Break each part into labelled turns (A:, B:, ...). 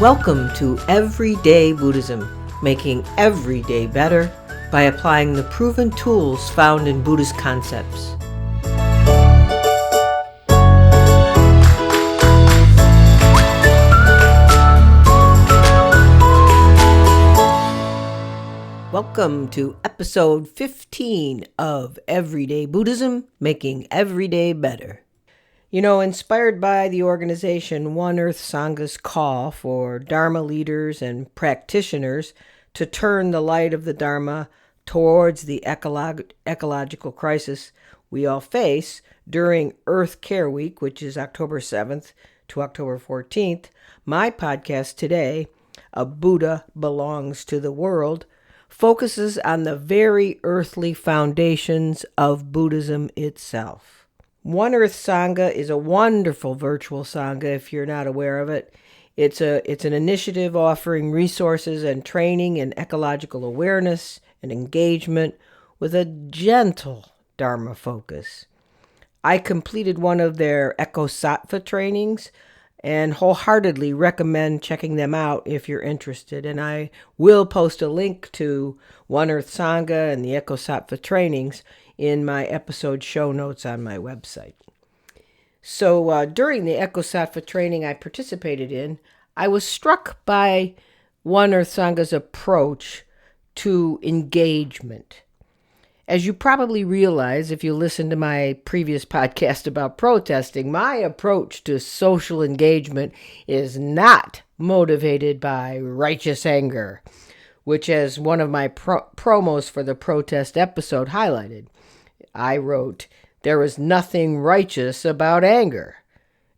A: Welcome to Everyday Buddhism, making every day better by applying the proven tools found in Buddhist concepts. Welcome to episode 15 of Everyday Buddhism, making every day better. Inspired by the organization One Earth Sangha's call for Dharma leaders and practitioners to turn the light of the Dharma towards the ecological crisis we all face during Earth Care Week, which is October 7th to October 14th, my podcast today, A Buddha Belongs to the World, focuses on the very earthly foundations of Buddhism itself. One Earth Sangha is a wonderful virtual Sangha if you're not aware of it. It's an initiative offering resources and training in ecological awareness and engagement with a gentle Dharma focus. I completed one of their Eco-Sattva trainings and wholeheartedly recommend checking them out if you're interested. And I will post a link to One Earth Sangha and the Eco-Sattva trainings in my episode show notes on my website. So during the Eco-Sattva training I participated in, I was struck by One Earth Sangha's approach to engagement. As you probably realize if you listened to my previous podcast about protesting, my approach to social engagement is not motivated by righteous anger, which as one of my promos for the protest episode highlighted. I wrote, "There is nothing righteous about anger,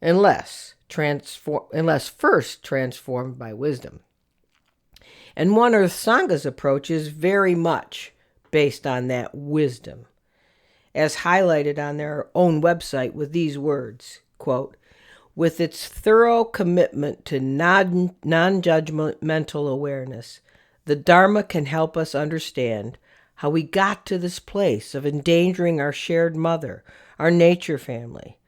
A: unless first transformed by wisdom." And One Earth Sangha's approach is very much based on that wisdom, as highlighted on their own website with these words, quote, "With its thorough commitment to non-judgmental awareness, the Dharma can help us understand how we got to this place of endangering our shared mother, our nature family,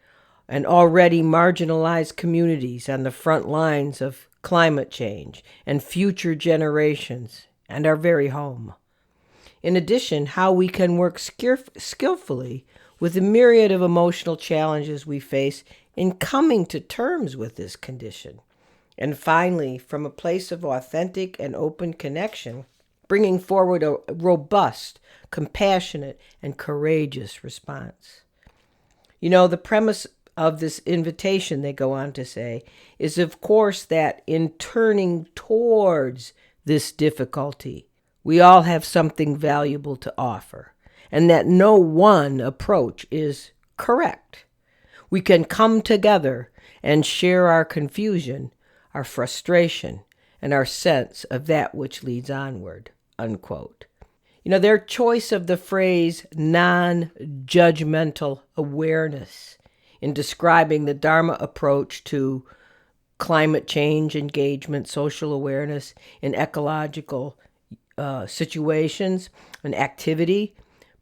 A: and already marginalized communities on the front lines of climate change and future generations and our very home. In addition, how we can work skillfully with the myriad of emotional challenges we face in coming to terms with this condition. And finally, from a place of authentic and open connection, bringing forward a robust, compassionate, and courageous response." The premise of this invitation, they go on to say, is of course that in turning towards this difficulty, we all have something valuable to offer, and that no one approach is correct. We can come together and share our confusion, our frustration, and our sense of that which leads onward, unquote. Their choice of the phrase non-judgmental awareness in describing the Dharma approach to climate change engagement, social awareness in ecological situations and activity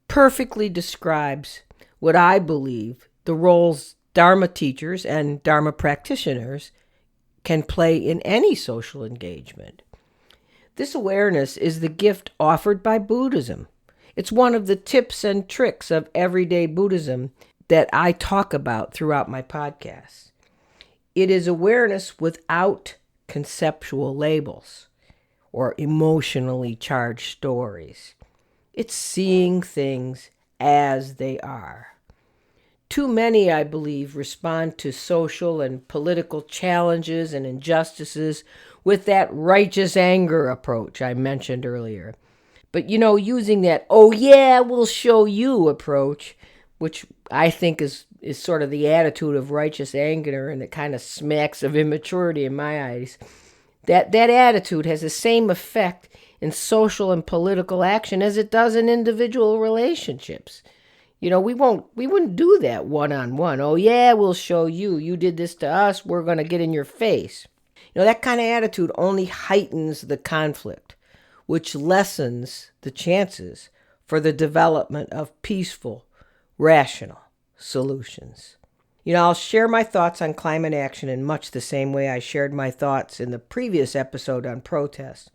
A: perfectly describes what I believe the roles Dharma teachers and Dharma practitioners can play in any social engagement. This awareness is the gift offered by Buddhism. It's one of the tips and tricks of everyday Buddhism that I talk about throughout my podcasts. It is awareness without conceptual labels or emotionally charged stories. It's seeing things as they are. Too many, I believe, respond to social and political challenges and injustices with that righteous anger approach I mentioned earlier. But, using that, "oh yeah, we'll show you" approach, which I think is sort of the attitude of righteous anger, and it kind of smacks of immaturity in my eyes. That attitude has the same effect in social and political action as it does in individual relationships. We wouldn't do that one-on-one. "Oh yeah, we'll show you. You did this to us. We're going to get in your face." That kind of attitude only heightens the conflict, which lessens the chances for the development of peaceful, rational solutions. I'll share my thoughts on climate action in much the same way I shared my thoughts in the previous episode on protest,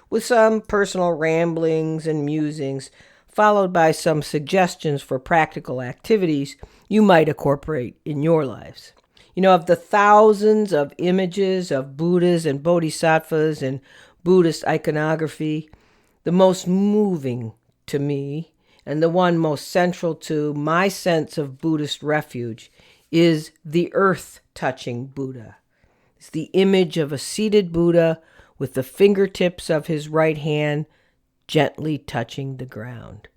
A: with some personal ramblings and musings, followed by some suggestions for practical activities you might incorporate in your lives. Of the thousands of images of Buddhas and Bodhisattvas and Buddhist iconography, the most moving to me, and the one most central to my sense of Buddhist refuge, is the earth-touching Buddha. It's the image of a seated Buddha with the fingertips of his right hand gently touching the ground.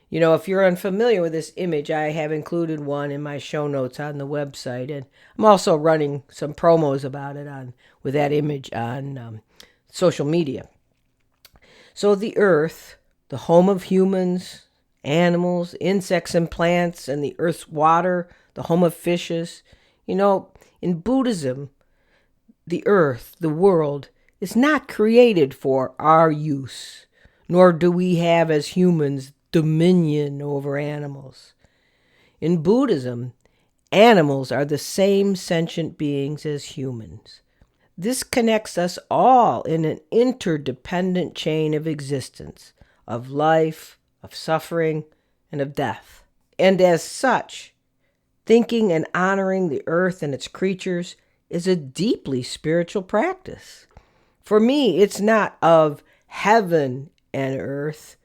A: If you're unfamiliar with this image, I have included one in my show notes on the website, and I'm also running some promos about it with that image on social media. So the earth, the home of humans, animals, insects, and plants, and the earth's water, the home of fishes. In Buddhism, the earth, the world, is not created for our use, nor do we have as humans dominion over animals. In Buddhism, animals are the same sentient beings as humans. This connects us all in an interdependent chain of existence, of life, of suffering, and of death. And as such, thinking and honoring the earth and its creatures is a deeply spiritual practice. For me, it's not of heaven and earth,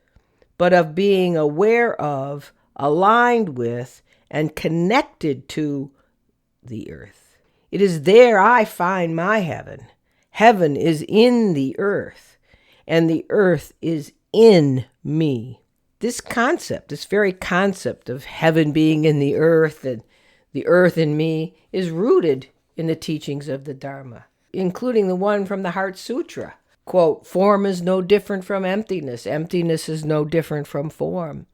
A: but of being aware of, aligned with, and connected to the earth. It is there I find my heaven. Heaven is in the earth, and the earth is in me. This very concept of heaven being in the earth and the earth in me, is rooted in the teachings of the Dharma, including the one from the Heart Sutra. Quote, "Form is no different from emptiness. Emptiness is no different from form.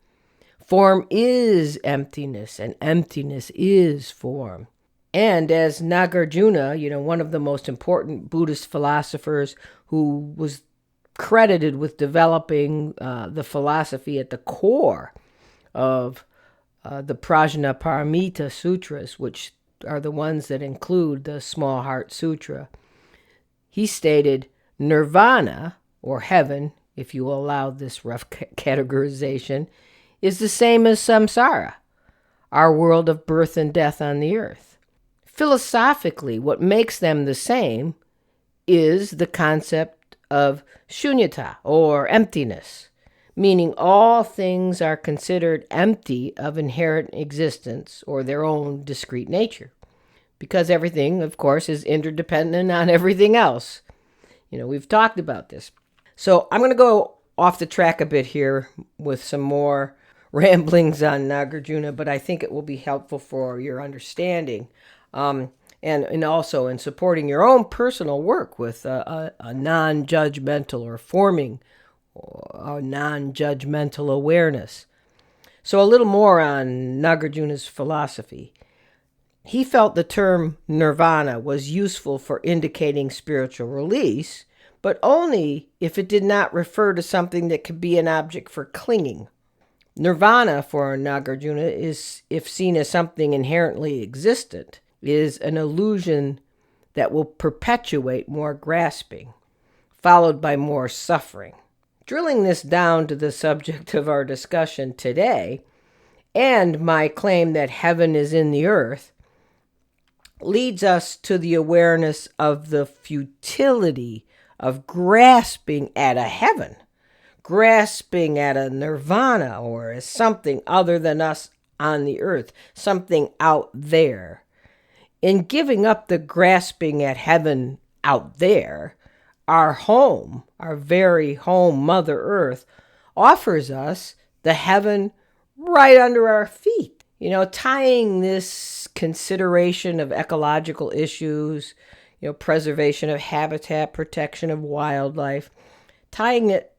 A: Form is emptiness, and emptiness is form." And as Nagarjuna, one of the most important Buddhist philosophers who was credited with developing the philosophy at the core of the Prajnaparamita Sutras, which are the ones that include the Small Heart Sutra, he stated, "Nirvana, or heaven, if you allow this rough categorization, is the same as samsara, our world of birth and death on the earth. Philosophically, what makes them the same is the concept of shunyata, or emptiness, meaning all things are considered empty of inherent existence or their own discrete nature, because everything, of course, is interdependent on everything else. We've talked about this. So I'm going to go off the track a bit here with some more ramblings on Nagarjuna, but I think it will be helpful for your understanding, and also in supporting your own personal work with a non-judgmental, or forming a non-judgmental awareness. So a little more on Nagarjuna's philosophy. He felt the term nirvana was useful for indicating spiritual release, but only if it did not refer to something that could be an object for clinging. Nirvana, for Nagarjuna, is, if seen as something inherently existent, is an illusion that will perpetuate more grasping, followed by more suffering. Drilling this down to the subject of our discussion today, and my claim that heaven is in the earth, leads us to the awareness of the futility of grasping at a heaven, grasping at a nirvana, or as something other than us on the earth, something out there. In giving up the grasping at heaven out there, our home, our very home, Mother Earth, offers us the heaven right under our feet. Tying this consideration of ecological issues, preservation of habitat, protection of wildlife, tying it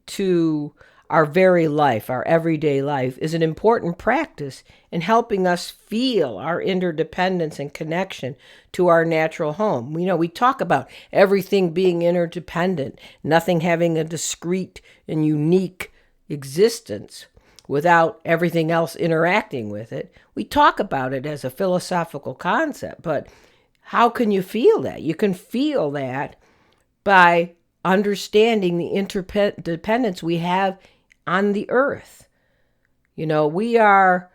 A: to our very life, our everyday life, is an important practice in helping us feel our interdependence and connection to our natural home. We talk about everything being interdependent, nothing having a discrete and unique existence. without everything else interacting with it. We talk about it as a philosophical concept, but how can you feel that? You can feel that by understanding the interdependence we have on the earth. We are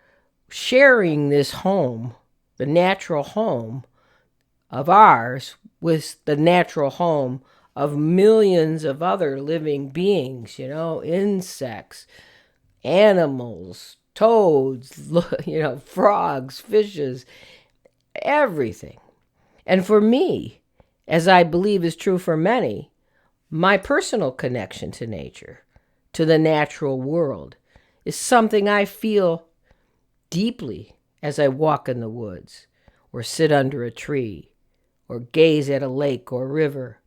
A: sharing this home, the natural home of ours, with the natural home of millions of other living beings, insects, animals, toads, frogs, fishes, everything. And for me, as I believe is true for many, my personal connection to nature, to the natural world, is something I feel deeply as I walk in the woods, or sit under a tree, or gaze at a lake or river.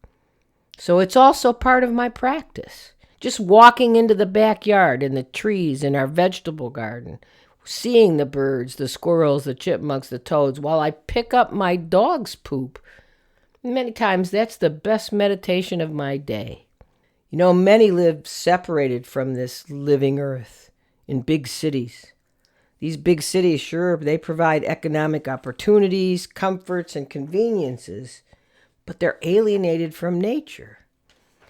A: So it's also part of my practice. Just walking into the backyard and the trees in our vegetable garden, seeing the birds, the squirrels, the chipmunks, the toads, while I pick up my dog's poop. Many times that's the best meditation of my day. Many live separated from this living earth in big cities. These big cities, sure, they provide economic opportunities, comforts, and conveniences, but they're alienated from nature.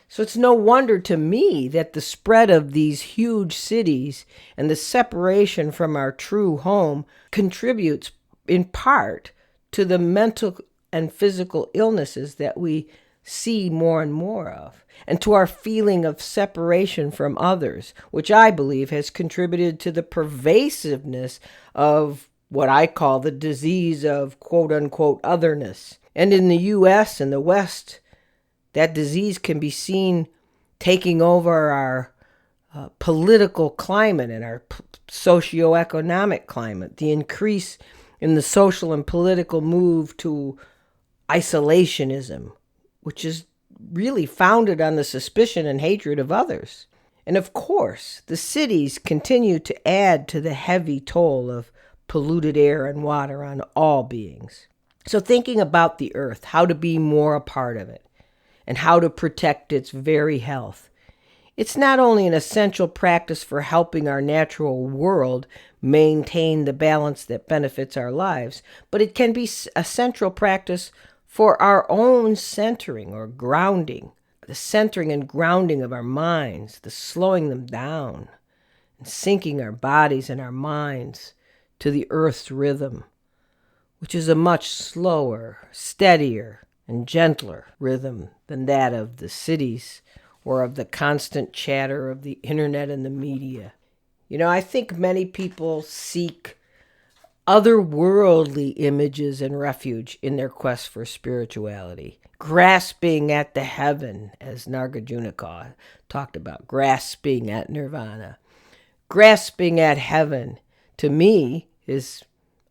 A: So it's no wonder to me that the spread of these huge cities and the separation from our true home contributes in part to the mental and physical illnesses that we see more and more of, and to our feeling of separation from others, which I believe has contributed to the pervasiveness of what I call the disease of quote-unquote otherness. And in the U.S. and the West, that disease can be seen taking over our political climate and our socioeconomic climate, the increase in the social and political move to isolationism, which is really founded on the suspicion and hatred of others. And of course, the cities continue to add to the heavy toll of polluted air and water on all beings. So thinking about the earth, how to be more a part of it, and how to protect its very health. It's not only an essential practice for helping our natural world maintain the balance that benefits our lives, but it can be a central practice for our own centering or grounding, the centering and grounding of our minds, the slowing them down, and syncing our bodies and our minds to the earth's rhythm, which is a much slower, steadier, and gentler rhythm than that of the cities or of the constant chatter of the internet and the media. I think many people seek otherworldly images and refuge in their quest for spirituality, grasping at the heaven, as Nagarjuna talked about, grasping at nirvana. Grasping at heaven, to me, is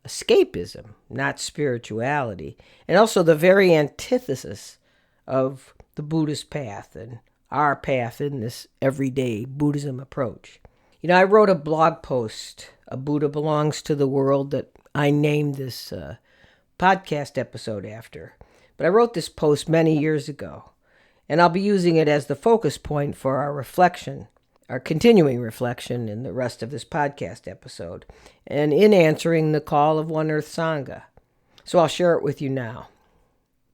A: escapism, not spirituality, and also the very antithesis of the Buddhist path and our path in this everyday Buddhism approach. I wrote a blog post, A Buddha Belongs to the World, that I named this podcast episode after. But I wrote this post many years ago, and I'll be using it as the focus point for our reflection, our continuing reflection in the rest of this podcast episode, and in answering the call of One Earth Sangha. So I'll share it with you now.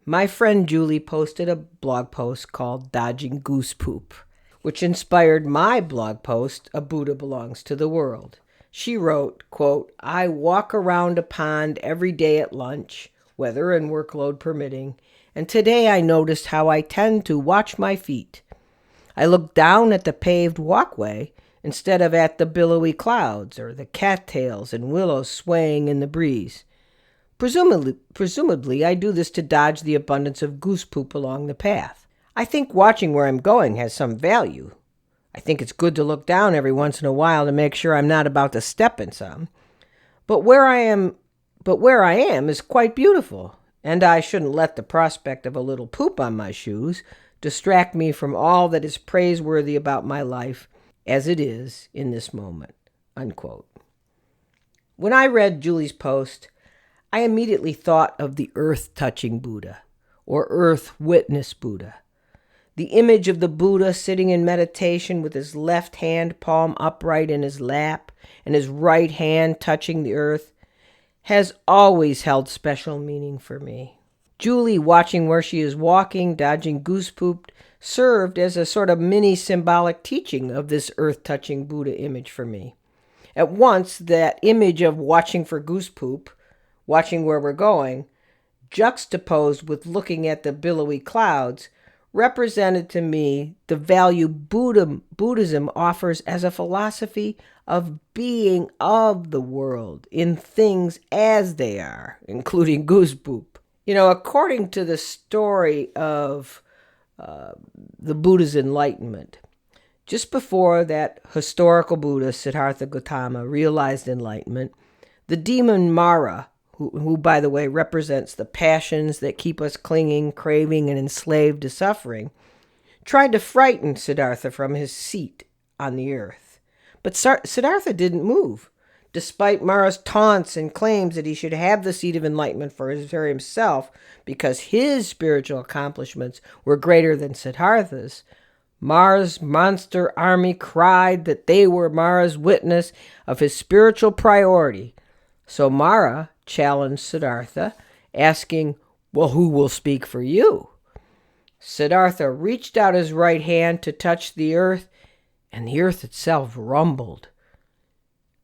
A: My friend Julie posted a blog post called Dodging Goose Poop, which inspired my blog post, A Buddha Belongs to the World. She wrote, quote, "I walk around a pond every day at lunch, weather and workload permitting, and today I noticed how I tend to watch my feet. I look down at the paved walkway instead of at the billowy clouds or the cattails and willows swaying in the breeze. Presumably, I do this to dodge the abundance of goose poop along the path. I think watching where I'm going has some value. I think it's good to look down every once in a while to make sure I'm not about to step in some. But where I am is quite beautiful, and I shouldn't let the prospect of a little poop on my shoes distract me from all that is praiseworthy about my life as it is in this moment." Unquote. When I read Julie's post, I immediately thought of the earth-touching Buddha, or earth-witness Buddha. The image of the Buddha sitting in meditation with his left hand palm upright in his lap and his right hand touching the earth has always held special meaning for me. Julie, watching where she is walking, dodging goose poop, served as a sort of mini symbolic teaching of this earth-touching Buddha image for me. At once, that image of watching for goose poop, watching where we're going, juxtaposed with looking at the billowy clouds, represented to me the value Buddhism offers as a philosophy of being of the world in things as they are, including goose poop. According to the story of the Buddha's enlightenment, just before that historical Buddha, Siddhartha Gautama, realized enlightenment, the demon Mara, who, by the way, represents the passions that keep us clinging, craving, and enslaved to suffering, tried to frighten Siddhartha from his seat on the earth. But Siddhartha didn't move, despite Mara's taunts and claims that he should have the seat of enlightenment for himself because his spiritual accomplishments were greater than Siddhartha's. Mara's monster army cried that they were Mara's witness of his spiritual priority. So Mara challenged Siddhartha, asking, "Well, who will speak for you?" Siddhartha reached out his right hand to touch the earth, and the earth itself rumbled.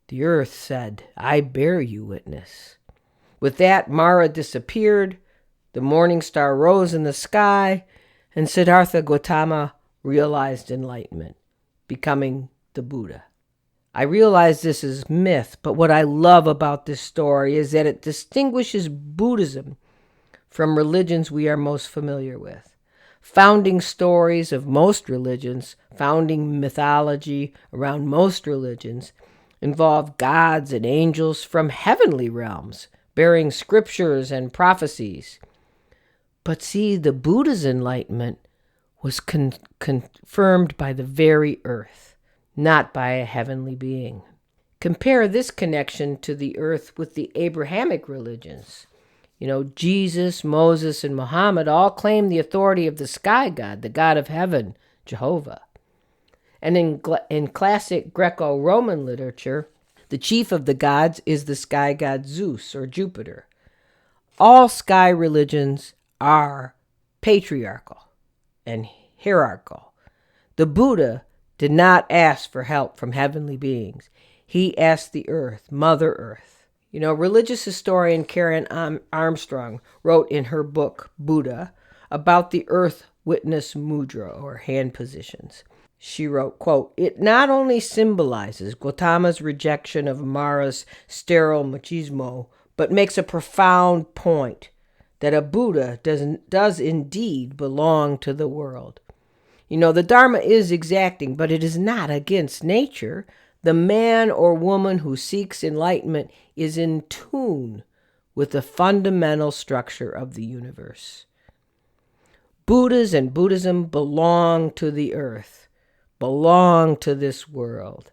A: The earth said, "I bear you witness." With that, Mara disappeared, the morning star rose in the sky, and Siddhartha Gautama realized enlightenment, becoming the Buddha. I realize this is myth, but what I love about this story is that it distinguishes Buddhism from religions we are most familiar with. Founding stories of most religions, founding mythology around most religions, involve gods and angels from heavenly realms, bearing scriptures and prophecies. But see, the Buddha's enlightenment was confirmed by the very earth, not by a heavenly being. Compare this connection to the earth with the Abrahamic religions. Jesus, Moses, and Muhammad all claim the authority of the sky god, the God of heaven, Jehovah. And in classic Greco-Roman literature, the chief of the gods is the sky god Zeus or Jupiter. All sky religions are patriarchal and hierarchical. The Buddha did not ask for help from heavenly beings. He asked the earth, Mother Earth. Religious historian Karen Armstrong wrote in her book, Buddha, about the earth witness mudra, or hand positions. She wrote, quote, "It not only symbolizes Gautama's rejection of Mara's sterile machismo, but makes a profound point that a Buddha does indeed belong to the world. The Dharma is exacting, but it is not against nature. The man or woman who seeks enlightenment is in tune with the fundamental structure of the universe. Buddhas and Buddhism belong to the earth, belong to this world.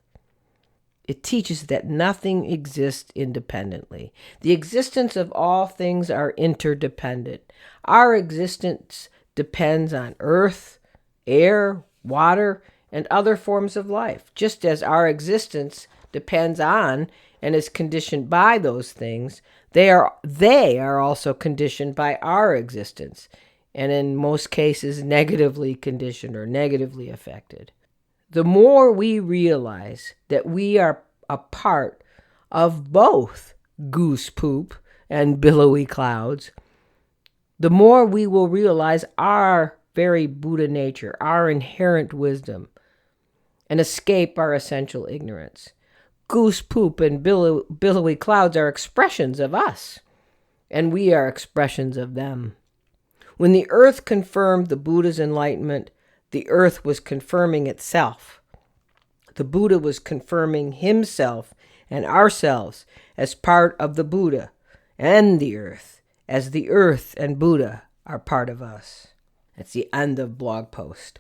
A: It teaches that nothing exists independently. The existence of all things are interdependent. Our existence depends on earth, air, water, and other forms of life, just as our existence depends on and is conditioned by those things. They are also conditioned by our existence, and in most cases negatively conditioned or negatively affected. The more we realize that we are a part of both goose poop and billowy clouds, the more we will realize our very Buddha nature, our inherent wisdom, and escape our essential ignorance. Goose poop and billowy clouds are expressions of us, and we are expressions of them. When the earth confirmed the Buddha's enlightenment, the earth was confirming itself. The Buddha was confirming himself and ourselves as part of the Buddha and the earth, as the earth and Buddha are part of us. That's the end of blog post.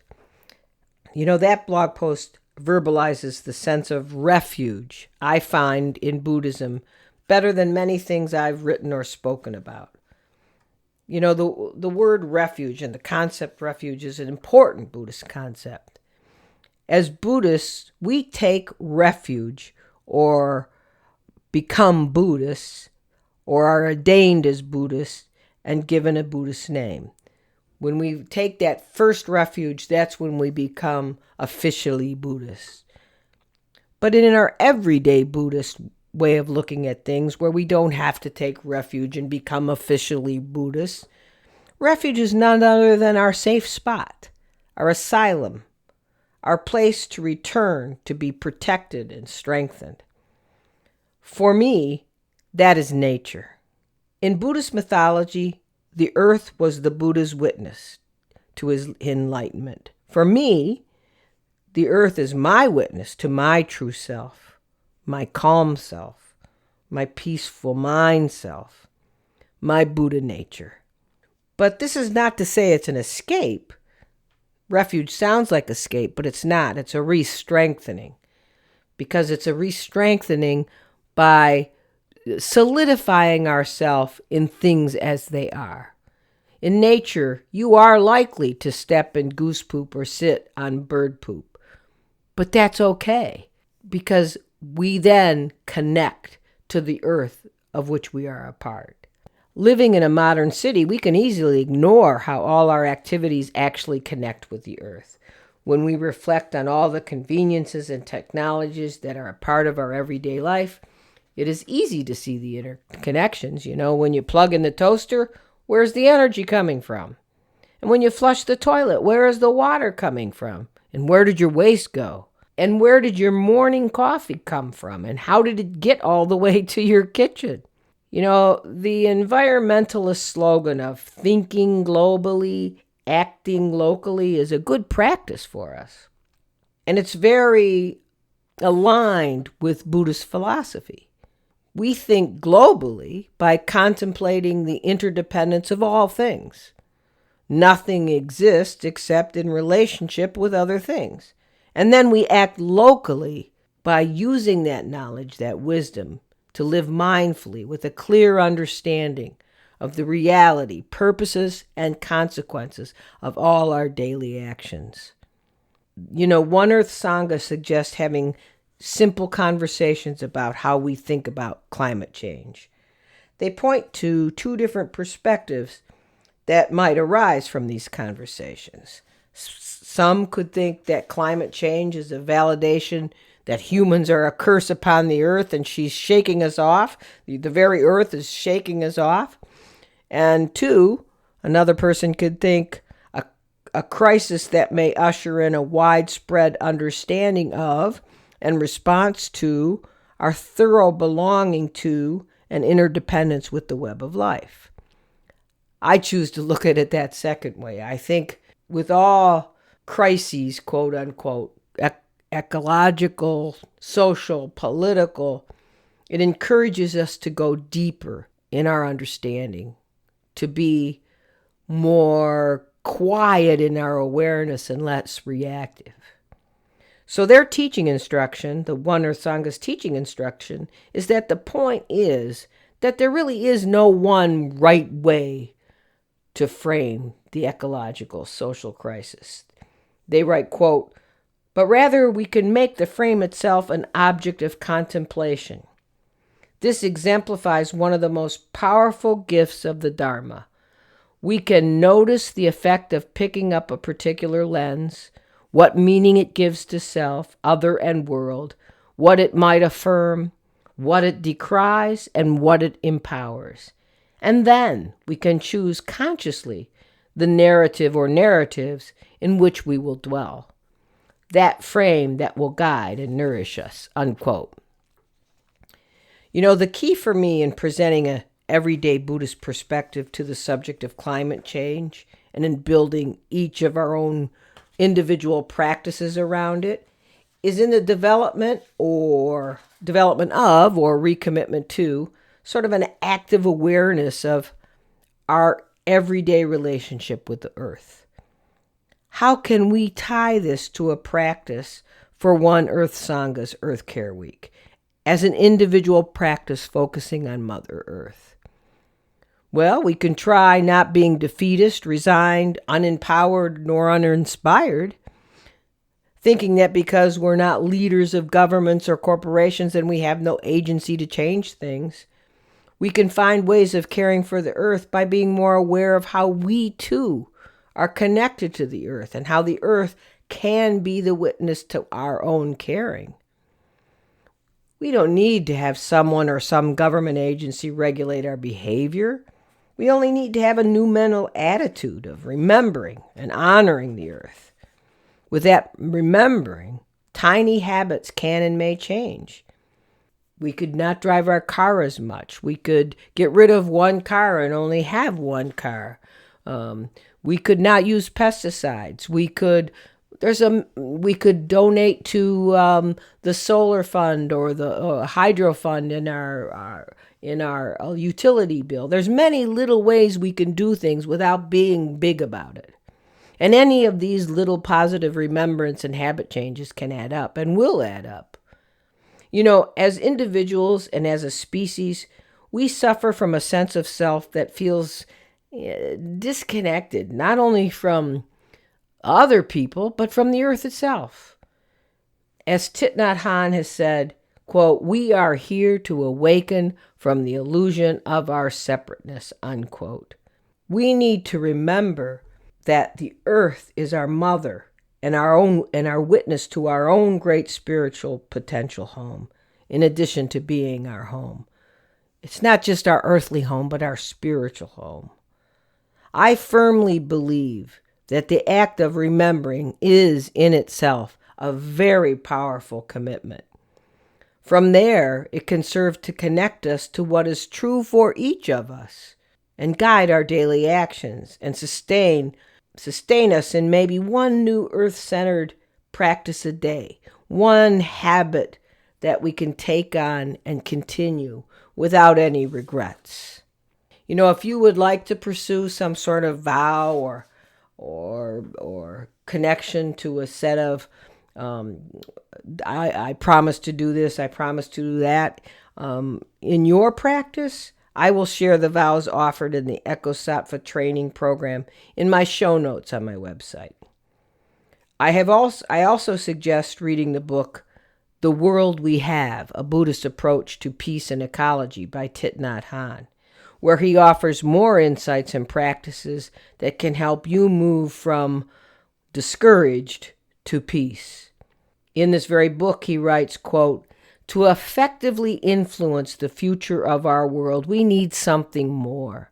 A: That blog post verbalizes the sense of refuge I find in Buddhism better than many things I've written or spoken about. You know, the word refuge and the concept refuge is an important Buddhist concept. As Buddhists, we take refuge or become Buddhists or are ordained as Buddhists and given a Buddhist name. When we take that first refuge, that's when we become officially Buddhists. But in our everyday Buddhist way of looking at things, where we don't have to take refuge and become officially Buddhists, refuge is none other than our safe spot, our asylum, our place to return to be protected and strengthened. For me, that is nature. In Buddhist mythology, the earth was the Buddha's witness to his enlightenment. For me, the earth is my witness to my true self, my calm self, my peaceful mind self, my Buddha nature. But this is not to say it's an escape. Refuge sounds like escape, but it's not. It's a re-strengthening, because it's a re-strengthening by solidifying ourselves in things as they are. In nature, you are likely to step in goose poop or sit on bird poop, but that's okay, because we then connect to the earth of which we are a part. Living in a modern city, we can easily ignore how all our activities actually connect with the earth. When we reflect on all the conveniences and technologies that are a part of our everyday life, it is easy to see the interconnections. You know, when you plug in the toaster, where's the energy coming from? And when you flush the toilet, where is the water coming from? And where did your waste go? And where did your morning coffee come from? And how did it get all the way to your kitchen? You know, the environmentalist slogan of thinking globally, acting locally is a good practice for us. And it's very aligned with Buddhist philosophy. We think globally by contemplating the interdependence of all things. Nothing exists except in relationship with other things. And then we act locally by using that knowledge, that wisdom, to live mindfully with a clear understanding of the reality, purposes, and consequences of all our daily actions. You know, One Earth Sangha suggests having simple conversations about how we think about climate change. They point to two different perspectives that might arise from these conversations. Some could think that climate change is a validation that humans are a curse upon the earth and she's shaking us off. The very earth is shaking us off. And two, another person could think a crisis that may usher in a widespread understanding of and response to our thorough belonging to and interdependence with the web of life. I choose to look at it that second way. I think with all crises, quote unquote, ecological, social, political, it encourages us to go deeper in our understanding, to be more quiet in our awareness and less reactive. So their teaching instruction, the One Earth Sangha's teaching instruction, is that the point is that there really is no one right way to frame the ecological social crisis. They write, quote, but rather we can make the frame itself an object of contemplation. This exemplifies one of the most powerful gifts of the Dharma. We can notice the effect of picking up a particular lens, what meaning it gives to self, other, and world, what it might affirm, what it decries, and what it empowers. And then we can choose consciously the narrative or narratives in which we will dwell. That frame that will guide and nourish us, unquote. You know, the key for me in presenting a everyday Buddhist perspective to the subject of climate change and in building each of our own individual practices around it is in the development of or recommitment to sort of an active awareness of our everyday relationship with the earth. How can we tie this to a practice for One Earth Sangha's Earth Care Week as an individual practice focusing on Mother Earth? Well, we can try not being defeatist, resigned, unempowered, nor uninspired, thinking that because we're not leaders of governments or corporations and we have no agency to change things. We can find ways of caring for the earth by being more aware of how we, too, are connected to the earth and how the earth can be the witness to our own caring. We don't need to have someone or some government agency regulate our behavior. We only need to have a new mental attitude of remembering and honoring the earth. With that remembering, tiny habits can and may change. We could not drive our car as much. We could get rid of one car and only have one car. We could not use pesticides. We could donate to the solar fund or the hydro fund in our utility bill. There's many little ways we can do things without being big about it. And any of these little positive remembrance and habit changes can add up and will add up. You know, as individuals and as a species, we suffer from a sense of self that feels disconnected, not only from other people, but from the earth itself. As Thich Nhat Hanh has said, quote, "We are here to awaken from the illusion of our separateness," unquote. We need to remember that the earth is our mother and our witness to our own great spiritual potential home, in addition to being our home. It's not just our earthly home, but our spiritual home. I firmly believe that the act of remembering is in itself a very powerful commitment. From there, it can serve to connect us to what is true for each of us and guide our daily actions and sustain us in maybe one new earth-centered practice a day, one habit that we can take on and continue without any regrets. You know, if you would like to pursue some sort of vow or connection to a set of I promise to do this, I promise to do that, in your practice, I will share the vows offered in the Ecosattva training program in my show notes on my website. I also suggest reading the book The World We Have, A Buddhist Approach to Peace and Ecology by Thich Nhat Hanh, where he offers more insights and practices that can help you move from discouraged to peace. In this very book, he writes, quote, "To effectively influence the future of our world, we need something more.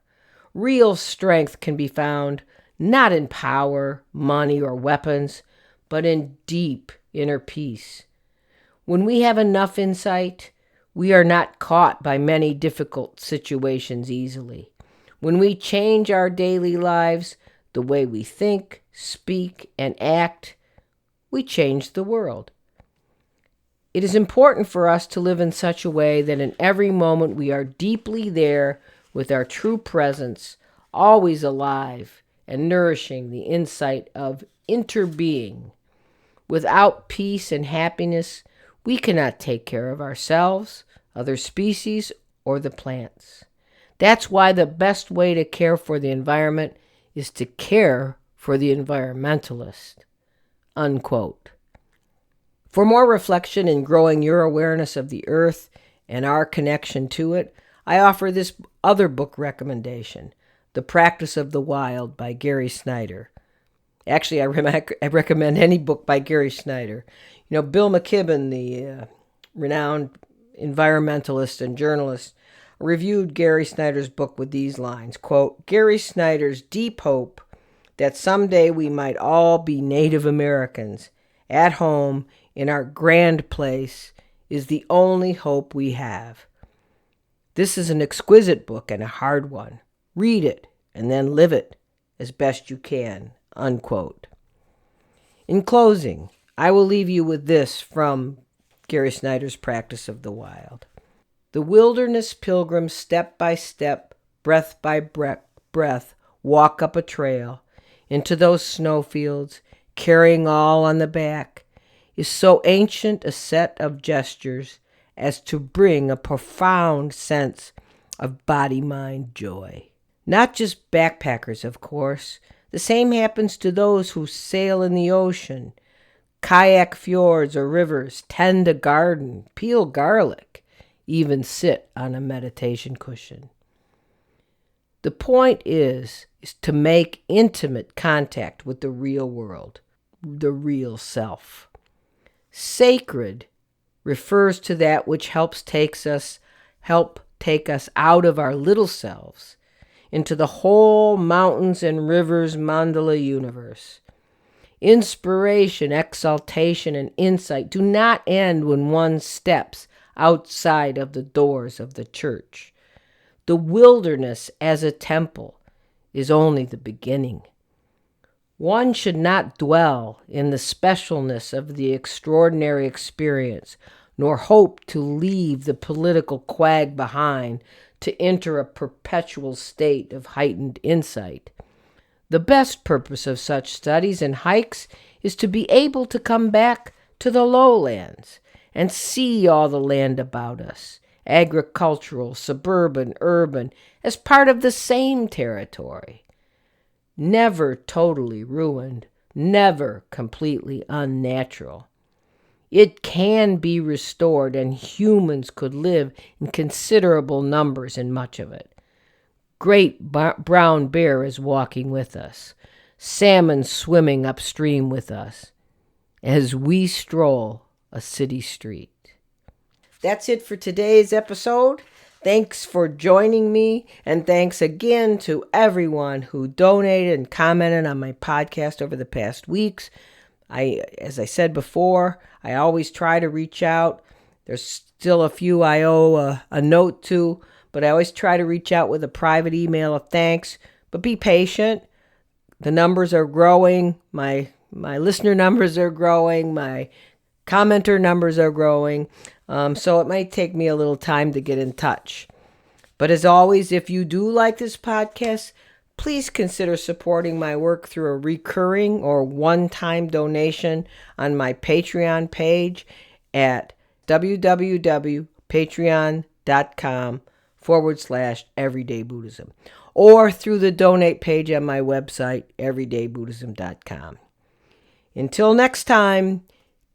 A: Real strength can be found not in power, money, or weapons, but in deep inner peace. When we have enough insight, we are not caught by many difficult situations easily. When we change our daily lives, the way we think, speak, and act, we change the world. It is important for us to live in such a way that in every moment we are deeply there with our true presence, always alive and nourishing the insight of interbeing. Without peace and happiness, we cannot take care of ourselves, other species, or the plants. That's why the best way to care for the environment is to care for the environmentalist." Unquote. For more reflection in growing your awareness of the earth and our connection to it, I offer this other book recommendation, The Practice of the Wild by Gary Snyder. Actually, I recommend any book by Gary Snyder. You know, Bill McKibben, the renowned environmentalist and journalist, reviewed Gary Snyder's book with these lines, quote, "Gary Snyder's deep hope that someday we might all be Native Americans at home in our grand place is the only hope we have. This is an exquisite book and a hard one. Read it and then live it as best you can." Unquote. In closing, I will leave you with this from Gary Snyder's Practice of the Wild. "The wilderness pilgrims step by step, breath by breath, walk up a trail into those snowfields, carrying all on the back, is so ancient a set of gestures as to bring a profound sense of body-mind joy." Not just backpackers, of course. The same happens to those who sail in the ocean, kayak fjords or rivers, tend a garden, peel garlic, even sit on a meditation cushion. The point is to make intimate contact with the real world, the real self. Sacred refers to that which help take us out of our little selves into the whole mountains and rivers mandala universe. Inspiration, exaltation, and insight do not end when one steps outside of the doors of the church. The wilderness as a temple is only the beginning. One should not dwell in the specialness of the extraordinary experience, nor hope to leave the political quag behind to enter a perpetual state of heightened insight. The best purpose of such studies and hikes is to be able to come back to the lowlands and see all the land about us, agricultural, suburban, urban, as part of the same territory. Never totally ruined, never completely unnatural. It can be restored, and humans could live in considerable numbers in much of it. Great brown bear is walking with us, salmon swimming upstream with us, as we stroll a city street. That's it for today's episode. Thanks for joining me, and thanks again to everyone who donated and commented on my podcast over the past weeks. As I said before, I always try to reach out. There's still a few I owe a note to, but I always try to reach out with a private email of thanks. But be patient. The numbers are growing. My listener numbers are growing. My commenter numbers are growing. So it might take me a little time to get in touch. But as always, if you do like this podcast, please consider supporting my work through a recurring or one-time donation on my Patreon page at www.patreon.com/everydaybuddhism or through the donate page on my website, everydaybuddhism.com. Until next time,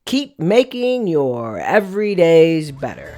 A: keep making your everydays better.